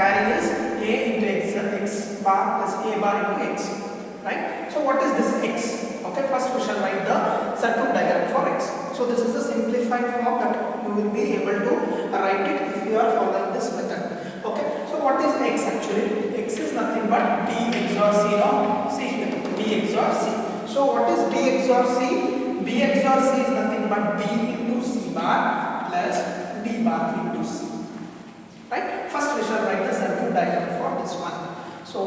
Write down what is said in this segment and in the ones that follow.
carry is a into x bar plus a bar into x, right? So what is this x? Okay, first we shall write the circuit diagram for x. So this is the simplified form that you will be able to write it if you are following this method. Okay, so what is x actually? X is nothing but d XOR c. Now see here, d XOR c. So what is d XOR c? d XOR c is nothing but d into c bar plus d bar into c. Right? First we shall write the circuit diagram for this one. So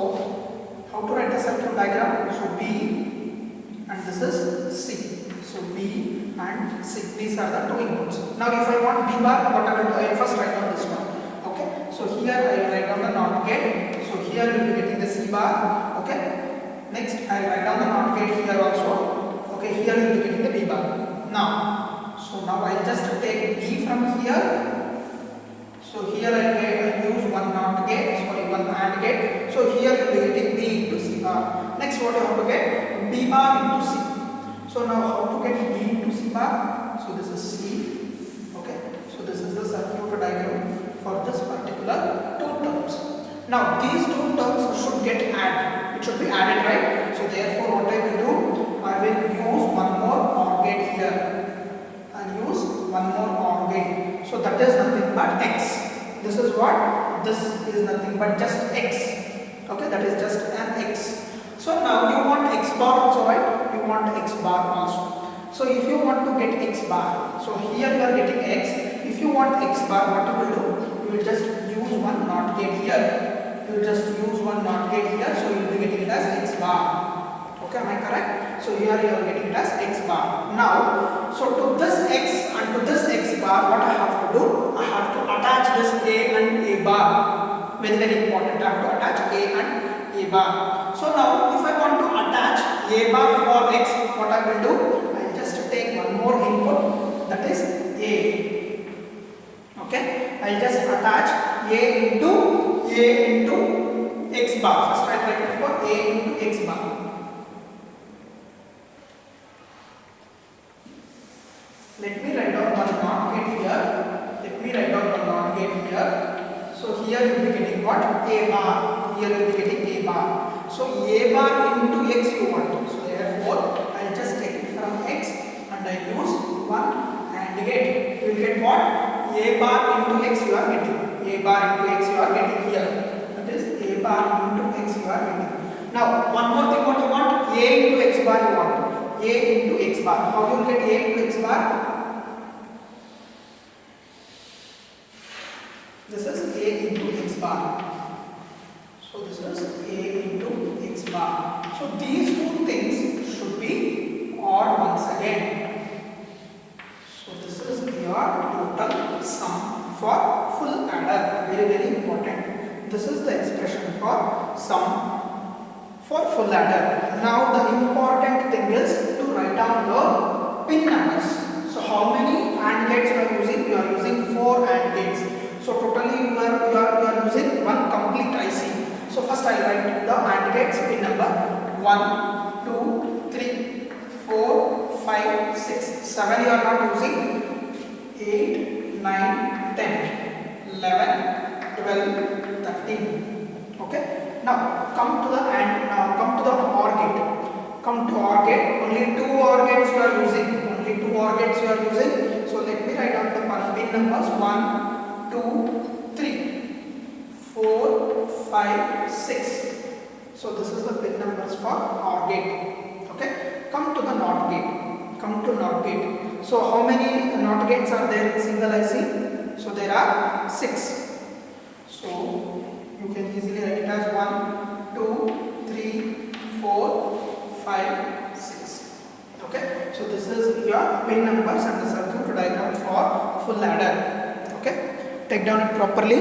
how to write the circuit diagram? So b and this is c. So b and c. These are the two inputs. Now if I want d bar, what I will do? I will first write down this one. Okay. So here I will write down the NOT gate. So here you will be getting the c bar. Okay. Next I will write down the NOT gate here also. Okay. Here you will be getting the d bar. Now I will just take d from here. So here I use one NOT gate, one AND gate. So here you will be getting b into c bar. Next what you have to get? B bar into c. So now how to get b into c bar? So this is c. Okay. So this is the circuit diagram for this particular two terms. Now these two terms should get added. It should be added, right? So therefore what I will do? I will use one more OR gate here. I'll use one more OR gate. So that is nothing but x. This is what? This is nothing but just x. Okay, that is just an x. So now you want x bar also, right? You want x bar also. So if you want to get x bar, so here you are getting x. If you want x bar, what you will do? You will just use one NOT gate here. You will just use one NOT gate here. So you will be getting it as x bar. Okay, am I correct? So here you are getting it as x bar. Now, so to this x and to this x bar, what I have to do? I have to attach this a and a bar. Very, very important. I have to attach a and a bar. So now, if I want to attach a bar for x, what I will do? I will just take one more input, that is a. Okay, I will just attach a into x bar. First, I will write it for a into x bar. Let me write down one NOT gate here. So here you will be getting what? A bar. Here you will be getting a bar. So a bar into x you want. So therefore I will just take it from x and I use one AND gate. You will get what? A bar into x you are getting. A bar into x you are getting here. That is a bar into x you are getting. Now one more thing, what you want? A into x bar you want. A into x bar. How you will get a into x bar? This is a into x bar. So this is a into x bar. So these two things should be odd once again. So this is your total sum for full adder. Very, very important. This is the expression for sum for full adder. Now the important thing is to write down the pin numbers. So how many AND gates you are using? You are using 4 AND gates. So totally you are using one complete IC. So first I will write the AND gates pin number 1, 2, 3, 4, 5, 6, 7 you are not using, 8, 9, 10, 11, 12, 13. Okay. Now come to the OR gate. Come to OR gate. Only 2 OR gates you are using. So let me write down the pin numbers 1, 2, 3, 4, 5, 6. So this is the pin numbers for OR gate. Okay. Come to the NOT gate. So how many NOT gates are there in single IC? So there are 6. So you can easily write it as 1, 2, 3, 4, 5, 6. Okay. So this is your pin numbers and the circuit diagram for full adder. Okay. Take down it properly.